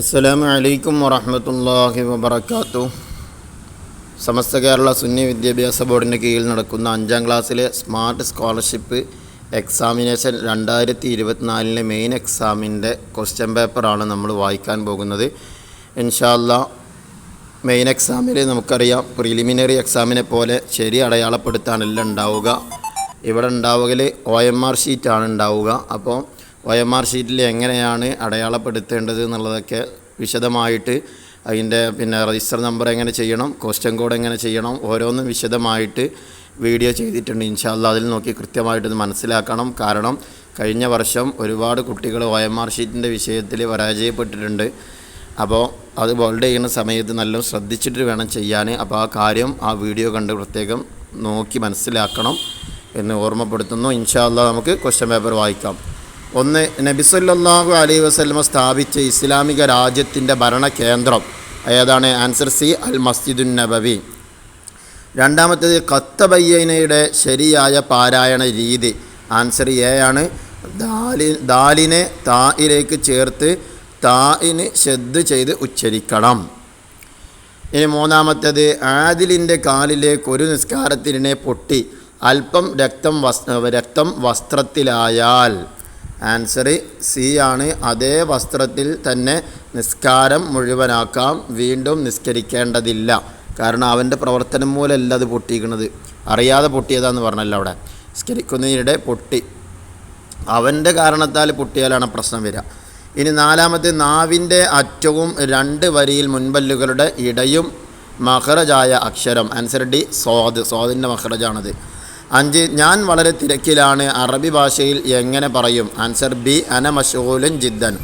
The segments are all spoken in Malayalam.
അസ്സലാമു അലൈക്കും വറഹ്മത്തുള്ളാഹി വബറകാതുഹു. സമസ്ത കേരള സുന്നി വിദ്യാഭ്യാസ ബോർഡിൻ്റെ കീഴിൽ നടക്കുന്ന 5ാം ക്ലാസ്സിലെ സ്മാർട്ട് സ്കോളർഷിപ്പ് എക്സാമിനേഷൻ 2024 മെയിൻ എക്സാമിൻ്റെ ക്വസ്റ്റ്യൻ പേപ്പറാണ് നമ്മൾ വായിക്കാൻ പോകുന്നത്. ഇൻഷാ അല്ലാഹ് മെയിൻ എക്സാമിൽ നമുക്കറിയാം പ്രിലിമിനറി എക്സാമിനെ പോലെ ശരി അടയാളപ്പെടുത്താനല്ല ഉണ്ടാവുക. ഇവിടെ ഉണ്ടാവുകയിൽ OMR ഷീറ്റാണ് ഉണ്ടാവുക. അപ്പോൾ OMR ഷീറ്റിൽ എങ്ങനെയാണ് അടയാളപ്പെടുത്തേണ്ടത് എന്നുള്ളതൊക്കെ വിശദമായിട്ട് അതിൻ്റെ രജിസ്റ്റർ നമ്പർ എങ്ങനെ ചെയ്യണം, ക്വസ്റ്റ്യൻ കോഡ് എങ്ങനെ ചെയ്യണം, ഓരോന്നും വിശദമായിട്ട് വീഡിയോ ചെയ്തിട്ടുണ്ട്. ഇൻഷാ അല്ലാഹ് അതിൽ നോക്കി കൃത്യമായിട്ട് മനസ്സിലാക്കണം. കാരണം കഴിഞ്ഞ വർഷം ഒരുപാട് കുട്ടികൾ OMR ഷീറ്റിൻ്റെ വിഷയത്തിൽ പരാജയപ്പെട്ടിട്ടുണ്ട്. അപ്പോൾ അത് ബോൾഡ് ചെയ്യുന്ന സമയത്ത് നല്ല ശ്രദ്ധിച്ചിട്ട് വേണം ചെയ്യാൻ. അപ്പോൾ ആ കാര്യം ആ വീഡിയോ കണ്ട് പ്രത്യേകം നോക്കി മനസ്സിലാക്കണം എന്ന് ഓർമ്മപ്പെടുത്തുന്നു. ഇൻഷാ അല്ലാഹ് നമുക്ക് ക്വസ്റ്റ്യൻ പേപ്പർ വായിക്കാം. 1. നബി സല്ലല്ലാഹു അലൈഹി വസല്ലം സ്ഥാപിച്ച ഇസ്ലാമിക രാജ്യത്തിൻ്റെ ഭരണ കേന്ദ്രം ഏതാണ്? ആൻസർ സി, അൽ മസ്ജിദുൻ നബവി. 2. ഖത്തബയ്യനയുടെ ശരിയായ പാരായണ രീതി. ആൻസർ എ ആണ്. ദാലിനെ തായിലേക്ക് ചേർത്ത് തായിന് ഷദ് ചെയ്ത് ഉച്ചരിക്കണം. ഇനി 3. ആദിലിൻ്റെ കാലിലേക്ക് ഒരു നിസ്കാരത്തിനെ പൊട്ടി അല്പം രക്തം വസ്ത്രത്തിലായാൽ. ആൻസർ സി ആണ്. അതേ വസ്ത്രത്തിൽ തന്നെ നിസ്കാരം മുഴുവനാക്കാം, വീണ്ടും നിസ്കരിക്കേണ്ടതില്ല. കാരണം അവൻ്റെ പ്രവർത്തനം മൂലമല്ല അത് പൊട്ടിയിരിക്കുന്നത്, അറിയാതെ പൊട്ടിയതാന്ന് പറഞ്ഞല്ലോ. അവിടെ നിസ്കരിക്കുന്നതിനിടെ പൊട്ടി, അവൻ്റെ കാരണത്താൽ പൊട്ടിയാലാണ് പ്രശ്നം വരിക. ഇനി 4. നാവിൻ്റെ അറ്റവും 2 വരിയിൽ മുൻപല്ലുകളുടെ ഇടയും മഖറജായ അക്ഷരം. ആൻസർ ഡി, സ്വാദിൻ്റെ മഖറജാണത്. 5. ഞാൻ വളരെ തിരക്കിലാണ് അറബി ഭാഷയിൽ എങ്ങനെ പറയും? ആൻസർ ബി, അന മശ്ഗൂലുൻ ജിദ്ദൻ.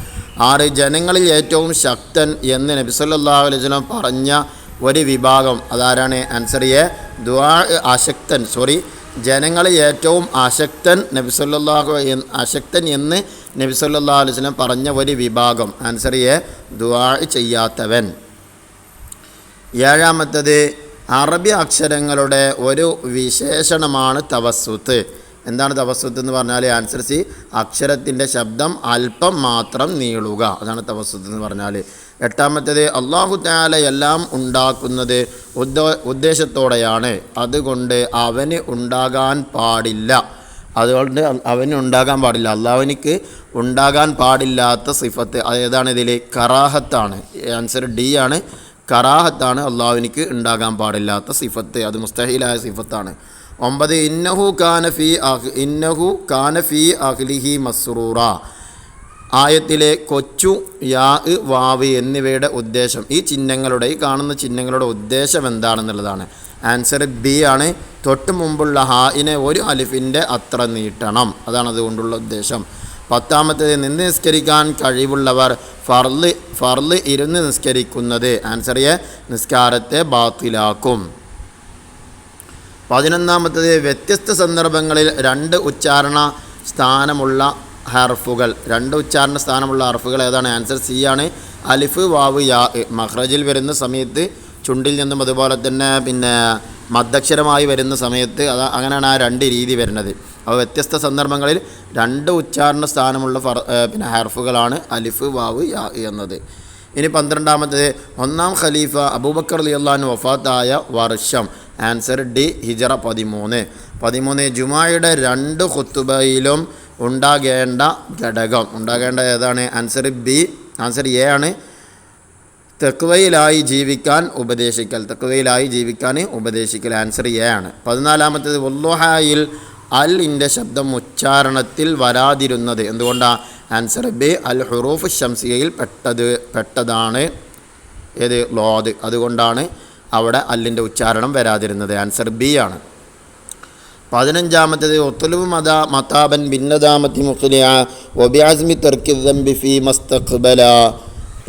6. ജനങ്ങളിൽ ഏറ്റവും ശക്തൻ എന്ന് നബി സല്ലല്ലാഹു അലൈഹി വസല്ലം പറഞ്ഞ ഒരു വിഭാഗം അതാരാണ്? ആൻസർ എ, ജനങ്ങളിൽ ഏറ്റവും അശക്തൻ എന്ന് നബി സല്ലല്ലാഹു അലൈഹി വസല്ലം പറഞ്ഞ ഒരു വിഭാഗം. ആൻസർ എ, ദുആ ചെയ്യാത്തവൻ. 7. അറബി അക്ഷരങ്ങളുടെ ഒരു വിശേഷണമാണ് തവസ്സുത്ത്. എന്താണ് തവസ്സുത്ത് എന്ന് പറഞ്ഞാൽ? ആൻസർ സി, അക്ഷരത്തിൻ്റെ ശബ്ദം അല്പം മാത്രം നീളുക, അതാണ് തവസ്സുത്ത് എന്ന് പറഞ്ഞാൽ. 8. അല്ലാഹു തആല എല്ലാം ഉണ്ടാക്കുന്നത് ഉദ്ദേശത്തോടെയാണ്, അതുകൊണ്ട് അവന് ഉണ്ടാകാൻ പാടില്ല. അള്ളാഹുവിനിക്ക് ഉണ്ടാകാൻ പാടില്ലാത്ത സിഫത്ത് അതേതാണ്? ഇതിൽ കറാഹത്താണ്. ആൻസർ ഡി ആണ്, കറാഹത്താണ് അള്ളാഹുവിനിക്ക് ഉണ്ടാകാൻ പാടില്ലാത്ത സിഫത്ത്, അത് മുസ്തഹീലായ സിഫത്താണ്. 9. ഇന്നഹു കാന ഫീ അഹ്ലിഹി മസ്റൂറ. ആയത്തിലെ കൊച്ചു, യാ, വാവ് എന്നിവയുടെ ഉദ്ദേശം, ഈ കാണുന്ന ചിഹ്നങ്ങളുടെ ഉദ്ദേശം എന്താണെന്നുള്ളതാണ്. ആൻസർ ബി ആണ്. തൊട്ട് മുമ്പുള്ള ഹായിനെ ഒരു അലിഫിൻ്റെ അത്ര നീട്ടണം, അതാണ് അതുകൊണ്ടുള്ള ഉദ്ദേശം. 10. നിന്ന് നിസ്കരിക്കാൻ കഴിവുള്ളവർ ഫർള് ഇരുന്ന് നിസ്കരിക്കുന്നത്. ആൻസർ എ, നിസ്കാരത്തെ ബാത്തിലാക്കും. 11. വ്യത്യസ്ത സന്ദർഭങ്ങളിൽ 2 ഉച്ചാരണ സ്ഥാനമുള്ള ഹർഫുകൾ ഏതാണ്? ആൻസർ സി ആണ്, അലിഫ്, വാവ്, യാ. മഖ്റജിൽ വരുന്ന സമയത്ത് ചുണ്ടിൽ നിന്നും അതുപോലെ തന്നെ മദ്ദക്ഷരമായി വരുന്ന സമയത്ത് അങ്ങനെയാണ് ആ 2 രീതി വരുന്നത്. അപ്പോൾ വ്യത്യസ്ത സന്ദർഭങ്ങളിൽ 2 ഉച്ചാരണ സ്ഥാനമുള്ള ഹർഫുകളാണ് അലിഫ്, വാവ്, യാ എന്നത്. ഇനി 12. 1-ാം ഖലീഫ അബൂബക്കർ റളിയല്ലാഹു അൻഹു വഫാത്തായ വർഷം. ആൻസർ ഡി, ഹിജറ 13. 13. ജുമായുടെ 2 ഖുതുബയിലും ഉണ്ടാകേണ്ട ഏതാണ്? ആൻസർ ബി, ആൻസർ എ ആണ്, തഖ്വയിലായി ജീവിക്കാൻ ഉപദേശിക്കൽ. ആൻസർ എ ആണ്. 14. വല്ലുഹായിൽ അല്ലിൻ്റെ ശബ്ദം ഉച്ചാരണത്തിൽ വരാതിരുന്നത് എന്തുകൊണ്ടാണ്? ആൻസർ ബി, അൽ ഹുറൂഫ് ശംസിയയിൽ പെട്ടതാണ് ഏത്? ലോദ്, അതുകൊണ്ടാണ് അവിടെ അല്ലിൻ്റെ ഉച്ചാരണം വരാതിരുന്നത്. ആൻസർ ബി ആണ്. 15. ഒത്തുലുബ് മതാബൻ ഭിന്നദാമത്തി മുഖ്ലിയ വബിഅസ്മി തർക്കി ദംബി ഫീ മസ്തഖ്ബല.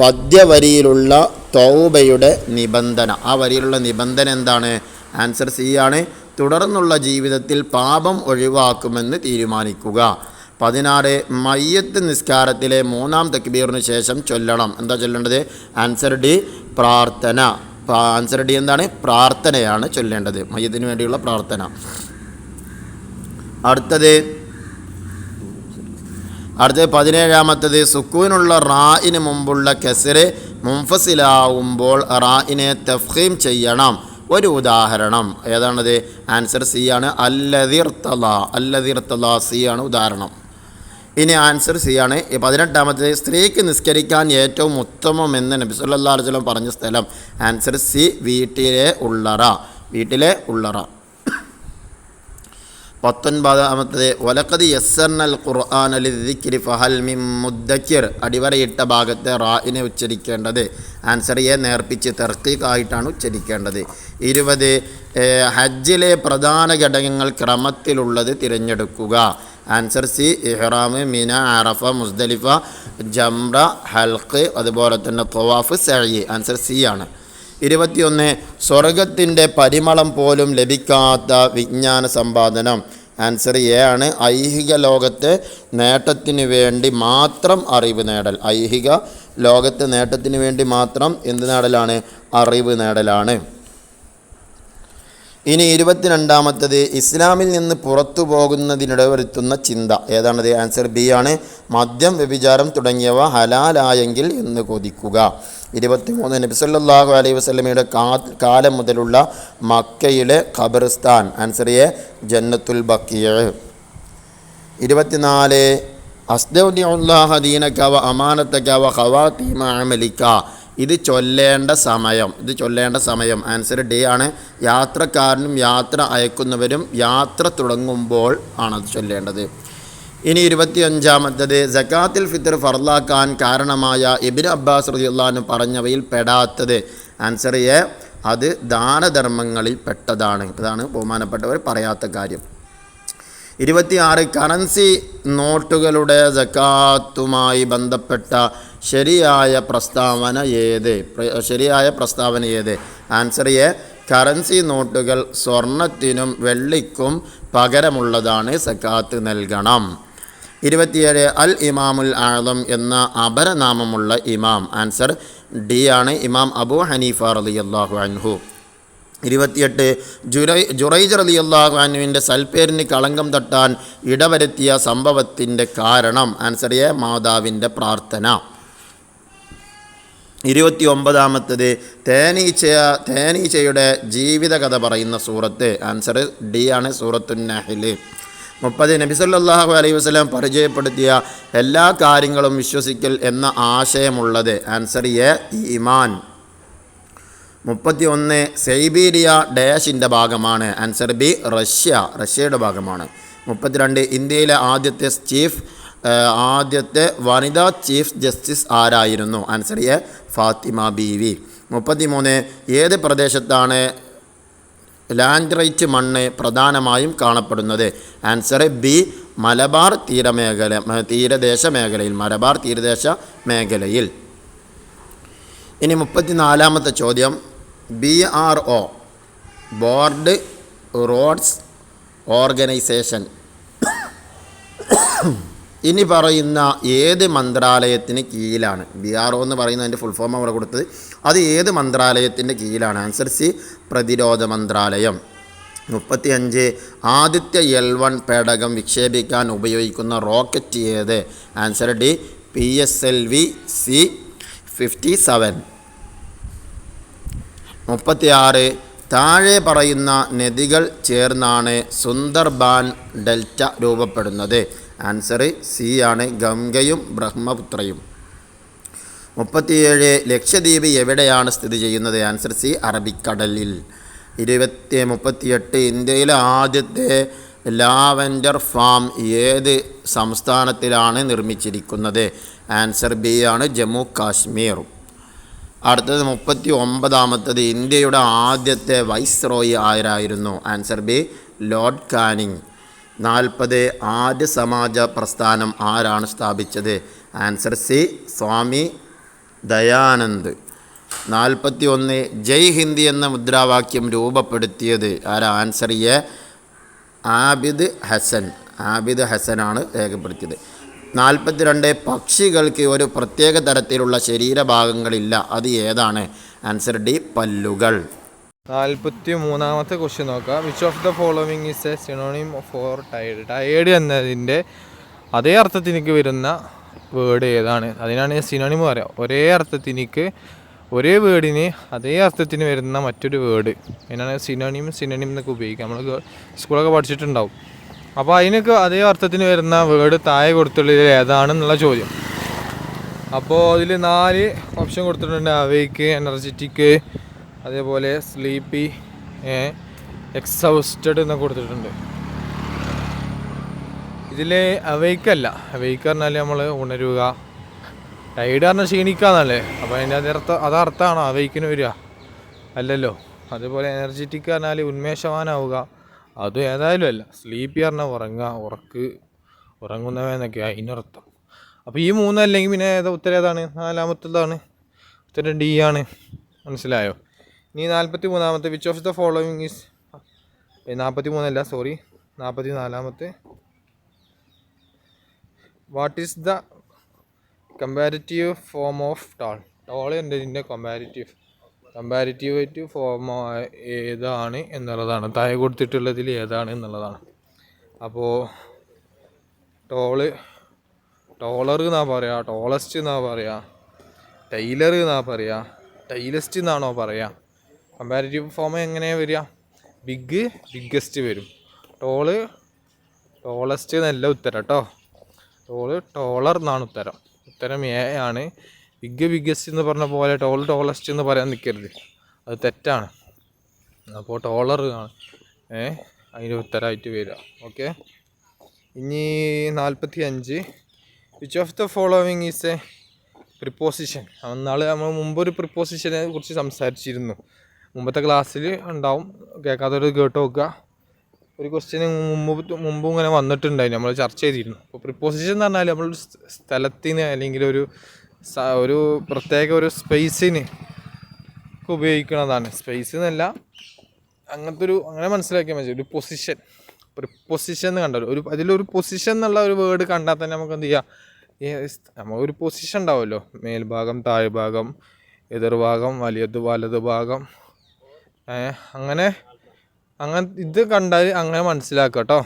പദ്യവരിയിലുള്ള തൗബയുടെ നിബന്ധന, ആ വരിയിലുള്ള നിബന്ധന എന്താണ്? ആൻസർ സി ആണ്, തുടർന്നുള്ള ജീവിതത്തിൽ പാപം ഒഴിവാക്കുമെന്ന് തീരുമാനിക്കുക. 16. മയ്യത്ത് നിസ്കാരത്തിലെ 3-ാം തക്ബീറിന് ശേഷം ചൊല്ലണം. എന്താ ചൊല്ലേണ്ടത്? ആൻസർ ഡി, പ്രാർത്ഥന. ആൻസർ ഡി എന്താണ്? പ്രാർത്ഥനയാണ് ചൊല്ലേണ്ടത്, മയ്യത്തിന് വേണ്ടിയുള്ള പ്രാർത്ഥന. അടുത്തത് അടുത്ത 17-ാമത്തത് സുക്കൂനുള്ള റായിന് മുമ്പുള്ള കെസറ് മുൻഫസിലാവുമ്പോൾ റായിനെ തഫ്ഖീം ചെയ്യണം. ഒരു ഉദാഹരണം ഏതാണത്? ആൻസർ സി ആണ്. അല്ലദിർത്തല സി ആണ് ഉദാഹരണം. ഇനി ആൻസർ സി ആണ്. 18-ാമത്തത് സ്ത്രീക്ക് നിസ്കരിക്കാൻ ഏറ്റവും ഉത്തമമെന്ന് നബി സല്ലല്ലാഹു അലൈഹി വസല്ലം പറഞ്ഞ സ്ഥലം. ആൻസർ സി വീട്ടിലെ ഉള്ളറ. 19-ാമത്തത് വലഖദ് യസ്സർനൽ ഖുർആന ലിദ്ദിക്രി ഫഹൽ മിൻ മുദ്ദക്കിർ. അടിവരയിട്ട ഭാഗത്തെ റായിനെ ഉച്ചരിക്കേണ്ടത്. Answer A നേർപ്പിച്ച് തർക്കീഖായിട്ടാണ് ഉച്ചരിക്കേണ്ടത്. 20 ഹജ്ജിലെ പ്രധാന ഘടകങ്ങൾ ക്രമത്തിലുള്ളത് തിരഞ്ഞെടുക്കുക. ആൻസർ സി ഇഹ്റാം, മിന, അറഫ, മുസ്ദലിഫ, ജംറ, ഹൽഖ്, അതുപോലെ തന്നെ തവാഫ്, സഅയ്. ആൻസർ സി ആണ്. 21 സ്വർഗത്തിൻ്റെ പരിമളം പോലും ലഭിക്കാത്ത വിജ്ഞാന സമ്പാദനം. ആൻസർ എ ആണ്. ഐഹിക ലോകത്തെ നേട്ടത്തിന് വേണ്ടി മാത്രം അറിവ് നേടൽ. ഐഹിക ലോകത്തെ നേട്ടത്തിന് വേണ്ടി മാത്രം എന്ത് നേടലാണ്? അറിവ് നേടലാണ്. ഇനി 22-ാമത്തത് ഇസ്ലാമിൽ നിന്ന് പുറത്തു പോകുന്നതിനിടവരുത്തുന്ന ചിന്ത. ഏതാണത്? ആൻസർ ബി ആണ്. മദ്യം, വ്യഭിചാരം തുടങ്ങിയവ ഹലാലായെങ്കിൽ എന്ന് കൊതിക്കുക. 23 നബി സല്ലല്ലാഹു അലൈഹി വസല്ലമയുടെ കാലം മുതലുള്ള മക്കയിലെ ഖബർസ്ഥാൻ. ആൻസർ എ ജന്നത്തുൽ ബഖീഅ. 24 അസ്തൗദിഉല്ലാഹ ദീനക വ അമാനതക വ ഖവാതീമ അമലിക. ഇത് ചൊല്ലേണ്ട സമയം. ആൻസർ ഡി ആണ്. യാത്രക്കാരനും യാത്ര അയക്കുന്നവരും യാത്ര തുടങ്ങുമ്പോൾ ആണത് ചൊല്ലേണ്ടത്. ഇനി 25-ാമത്തത് സകാത്തുൽ ഫിത്ർ ഫർലാക്കാൻ കാരണമായ ഇബ്നു അബ്ബാസ് റളിയല്ലാഹു അൻഹു പറഞ്ഞവയിൽ പെടാത്തത്. ആൻസർ എ അത് ദാനധർമ്മങ്ങളിൽ പെട്ടതാണ്. ഇതാണ് ബഹുമാനപ്പെട്ടവർ പറയാത്ത കാര്യം. 26 കറൻസി നോട്ടുകളുടെ സകാത്തുമായി ബന്ധപ്പെട്ട ശരിയായ പ്രസ്താവന ഏത്? ആൻസർ എ കറൻസി നോട്ടുകൾ സ്വർണത്തിനും വെള്ളിക്കും പകരമുള്ളതാണ്, സകാത്ത് നൽകണം. 27 അൽ ഇമാമുൽ ആദം എന്ന അപരനാമമുള്ള ഇമാം. ആൻസർ ഡി ആണ്. ഇമാം അബൂ ഹനീഫ റളിയല്ലാഹു അൻഹു. 28 ജുറൈജ് റളിയല്ലാഹു അൻഹുവിൻ്റെ സൽപ്പേരിന് കളങ്കം തട്ടാൻ ഇടവരുത്തിയ സംഭവത്തിൻ്റെ കാരണം. ആൻസർ എ മാതാവിൻ്റെ പ്രാർത്ഥന. 29-ാമത്തത് തേനീച്ചയുടെ ജീവിതകഥ പറയുന്ന സൂറത്ത്. ആൻസർ ഡി ആണ്. സൂറത്തുൻ നഹ്ൽ. 30 നബി സല്ലല്ലാഹു അലൈഹി വസല്ലം പരിചയപ്പെടുത്തിയ എല്ലാ കാര്യങ്ങളും വിശ്വസിക്കൽ എന്ന ആശയമുള്ളത്. ആൻസർ എ ഈമാൻ. 31 സൈബീരിയ ഡാഷിൻ്റെ ഭാഗമാണ്. ആൻസർ ബി റഷ്യയുടെ ഭാഗമാണ്. 32 ഇന്ത്യയിലെ ആദ്യത്തെ വനിതാ ചീഫ് ജസ്റ്റിസ് ആരായിരുന്നു? Answer A Fathima Beevi. 33 ഏത് പ്രദേശത്താണ് ലാൻഡ്രൈറ്റ് മണ്ണ് പ്രധാനമായും കാണപ്പെടുന്നത്? ആൻസർ ബി മലബാർ തീരദേശ മേഖലയിൽ. ഇനി 34-ാമത്തെ ചോദ്യം BRO ബോർഡ് റോഡ്സ് ഓർഗനൈസേഷൻ ഇനി പറയുന്ന ഏത് മന്ത്രാലയത്തിന് കീഴിലാണ്? BRO എന്ന് പറയുന്നതിൻ്റെ ഫുൾ ഫോം അവിടെ കൊടുത്തത്. അത് ഏത് മന്ത്രാലയത്തിൻ്റെ കീഴിലാണ്? ആൻസർ സി പ്രതിരോധ മന്ത്രാലയം. 35 ആദിത്യ L1 പേടകം വിക്ഷേപിക്കാൻ ഉപയോഗിക്കുന്ന റോക്കറ്റ് ഏത്? Answer D PSLV C-57. 36 താഴെ പറയുന്ന നദികൾ ചേർന്നാണ് സുന്ദർബാൻ ഡെൽറ്റ രൂപപ്പെടുന്നത്. ആൻസർ സി ആണ്. ഗംഗയും ബ്രഹ്മപുത്രയും. 37 ലക്ഷദ്വീപ് എവിടെയാണ് സ്ഥിതി ചെയ്യുന്നത്? ആൻസർ സി അറബിക്കടലിൽ. 38 ഇന്ത്യയിലെ ആദ്യത്തെ ലാവൻഡർ ഫാം ഏത് സംസ്ഥാനത്തിലാണ് നിർമ്മിച്ചിരിക്കുന്നത്? ആൻസർ ബി ആണ്. ജമ്മു കാശ്മീർ. അടുത്തത് 39-ാമത്തത് ഇന്ത്യയുടെ ആദ്യത്തെ വൈസ്രോയി ആരായിരുന്നു? Answer B Lord Canning. 40 Arya Samaj പ്രസ്ഥാനം ആരാണ് സ്ഥാപിച്ചത്? Answer C Swami Dayanand. 41 ജയ് ഹിന്ദ് എന്ന മുദ്രാവാക്യം രൂപപ്പെടുത്തിയത് ആരാ? ആൻസർ എ ആബിദ് ഹസനാണ് രേഖപ്പെടുത്തിയത്. 42 പക്ഷികൾക്ക് ഒരു പ്രത്യേക തരത്തിലുള്ള ശരീരഭാഗങ്ങളില്ല, അത് ഏതാണ്? ആൻസർ ഡി പല്ലുകൾ. 43-ാമത്തെ ക്വസ്റ്റ്യൻ നോക്കാം. Which of the following is A synonym for tired? Tired എന്നതിൻ്റെ അതേ അർത്ഥത്തിനിക്ക് വരുന്ന വേർഡ് ഏതാണ്, അതിനാണ് സിനോണിം പറയാം. ഒരേ അർത്ഥത്തിനിക്ക് ഒരേ വേർഡിന് അതേ അർത്ഥത്തിന് വരുന്ന മറ്റൊരു വേർഡ്, അതിനാണ് സിനോണിം എന്നൊക്കെ ഉപയോഗിക്കുക. നമ്മൾ സ്കൂളൊക്കെ പഠിച്ചിട്ടുണ്ടാവും. അപ്പോൾ അതിനൊക്കെ അതേ അർത്ഥത്തിന് വരുന്ന വേർഡ് താഴെ കൊടുത്തുള്ളത് ഏതാണെന്നുള്ള ചോദ്യം. അപ്പോൾ അതിൽ 4 ഓപ്ഷൻ കൊടുത്തിട്ടുണ്ട്. അവൈക്ക്, എനർജറ്റിക്, അതേപോലെ സ്ലീപ്പി, എക്സൗസ്റ്റഡ് എന്നൊക്കെ കൊടുത്തിട്ടുണ്ട്. ഇതിൽ അവൈക്കല്ല. അവൈക്ക് പറഞ്ഞാൽ നമ്മൾ ഉണരുക, ടൈഡ് പറഞ്ഞാൽ ക്ഷീണിക്കാന്നല്ലേ. അപ്പോൾ അതിൻ്റെ അതർത്ഥമാണോ അവൈക്കിന് വരിക? അല്ലല്ലോ. അതേപോലെ എനർജറ്റിക് പറഞ്ഞാൽ ഉന്മേഷവാനാവുക, അതും ഏതായാലും അല്ല. സ്ലീപ്പി പറഞ്ഞാൽ ഉറങ്ങുന്നവന്നൊക്കെ അതിനർത്ഥം. അപ്പോൾ ഈ 3 അല്ലെങ്കിൽ പിന്നെ ഉത്തരം ഏതാണ്? 4-മത്തേതാണ് ഉത്തരം, ഡി ആണ്. മനസ്സിലായോ? ഇനി 43-മത്തെ, which of the following is 43 sorry 44-മത്തെ. What is the comparative form of tall? Tall ഉണ്ട്, ഇതിൻ്റെ കമ്പാരിറ്റീവ് ഫോം ഏതാണ് എന്നുള്ളതാണ്. താഴെ കൊടുത്തിട്ടുള്ളതിൽ ഏതാണ് എന്നുള്ളതാണ്. അപ്പോൾ ടോളർ എന്നാ പറയുക, ടോളസ്റ്റ് എന്നാ പറയുക, ടൈലർ എന്നാ പറയുക, ടൈലസ്റ്റ് എന്നാണോ പറയുക? കമ്പാരിറ്റീവ് ഫോം എങ്ങനെയാണ് വരിക? ബിഗ്ഗസ്റ്റ് വരും. ടോളസ്റ്റ് എന്നല്ല ഉത്തരം കേട്ടോ. ടോളർ എന്നാണ് ഉത്തരം. ഉത്തരം എ ആണ്. ബിഗ്ഗസ്റ്റ് എന്ന് പറഞ്ഞ പോലെ ടോളസ്റ്റ് എന്ന് പറയാൻ നിൽക്കരുത്, അത് തെറ്റാണ്. അപ്പോൾ ടോളർ ആണ് അതിൻ്റെ ഉത്തരമായിട്ട് വരിക. ഓക്കെ. ഇനി 45, which of the following is A preposition? നമ്മൾ മുമ്പൊരു പ്രിപ്പോസിഷനെ കുറിച്ച് സംസാരിച്ചിരുന്നു. മുമ്പത്തെ ക്ലാസ്സിൽ ഉണ്ടാവും, കേൾക്കാത്തവർ കേട്ട് നോക്കുക. ഒരു ക്വസ്റ്റ്യന് മുമ്പ് ഇങ്ങനെ വന്നിട്ടുണ്ടായിരുന്നു, നമ്മൾ ചർച്ച ചെയ്തിരുന്നു. അപ്പോൾ പ്രിപ്പോസിഷൻ എന്ന് പറഞ്ഞാൽ നമ്മളൊരു സ്ഥലത്തിന് അല്ലെങ്കിൽ ഒരു പ്രത്യേക ഒരു സ്പേസിന് ഉപയോഗിക്കുന്നതാണ്. സ്പേസ് എന്നല്ല, അങ്ങനെ മനസ്സിലാക്കിയാൽ മതി. ഒരു പ്രിപ്പോസിഷൻ എന്ന് കണ്ടല്ലോ, അതിലൊരു പൊസിഷൻ എന്നുള്ള ഒരു വേർഡ് കണ്ടാൽ തന്നെ നമുക്ക് എന്ത് ചെയ്യാം, നമുക്കൊരു പൊസിഷൻ ഉണ്ടാവുമല്ലോ. മേൽഭാഗം, താഴ്ഭാഗം, എതിർഭാഗം, വലത് ഭാഗം, അങ്ങനെ ഇത് കണ്ടാൽ അങ്ങനെ മനസ്സിലാക്കുക കേട്ടോ.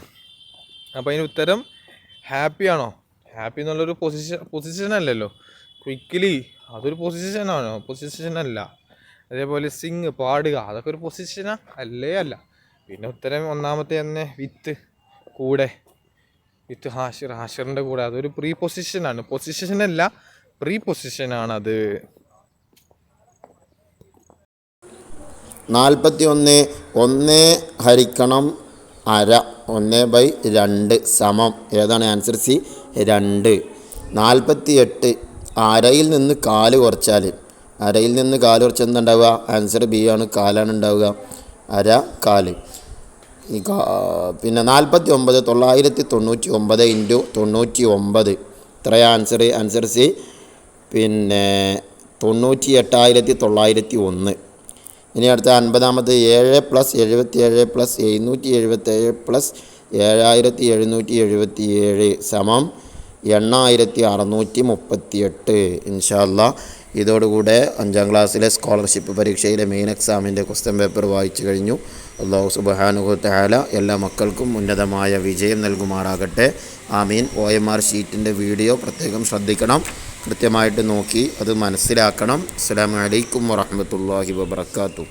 അപ്പോൾ അതിന് ഉത്തരം ഹാപ്പി ആണോ? ഹാപ്പി എന്നുള്ളൊരു പൊസിഷൻ അല്ലല്ലോ. ക്വിക്കലി അതൊരു പൊസിഷനാണോ? പൊസിഷനല്ല. അതേപോലെ സിങ്, പാടുക, അതൊക്കെ ഒരു പൊസിഷനാ? അല്ല. പിന്നെ ഉത്തരം 1-മത്തെ തന്നെ, വിത്ത്, കൂടെ, വിത്ത് ഹാഷിറിൻ്റെ കൂടെ, അതൊരു പ്രീ പൊസിഷനാണ്. പൊസിഷനല്ല, പ്രീ പൊസിഷനാണത്. 41, 1 ഹരിക്കണം അര, 1/2 സമം ഏതാണ്? Answer C, 2. 48, അരയിൽ നിന്ന് കാല് കുറച്ചാൽ എന്തുണ്ടാവുക? ആൻസർ ബി ആണ്, കാലാണ് ഉണ്ടാവുക. അര, കാല്. പിന്നെ 49, 999 × 99 ഇത്രയാ ആൻസർ? ആൻസർ സി, പിന്നെ 98,901. ഇനി അടുത്ത 50-മത്, 7 + 77 + 777 + 7777 സമം 8638. ഇൻഷാ അല്ലാ ഇതോടുകൂടെ 5-ാം ക്ലാസ്സിലെ സ്കോളർഷിപ്പ് പരീക്ഷയിലെ മെയിൻ എക്സാമിൻ്റെ ക്വസ്റ്റ്യൻ പേപ്പർ വായിച്ചു കഴിഞ്ഞു. അല്ലാഹു സുബ്ഹാനഹു വ തആല എല്ലാ മക്കൾക്കും ഉന്നതമായ വിജയം നൽകുമാറാകട്ടെ. ആമീൻ. OMR ഷീറ്റിൻ്റെ വീഡിയോ പ്രത്യേകം ശ്രദ്ധിക്കണം, കൃത്യമായിട്ട് നോക്കി അത് മനസ്സിലാക്കണം. അസ്സലാമു അലൈക്കും വറഹ്മത്തുള്ളാഹി വബറകാതുഹു.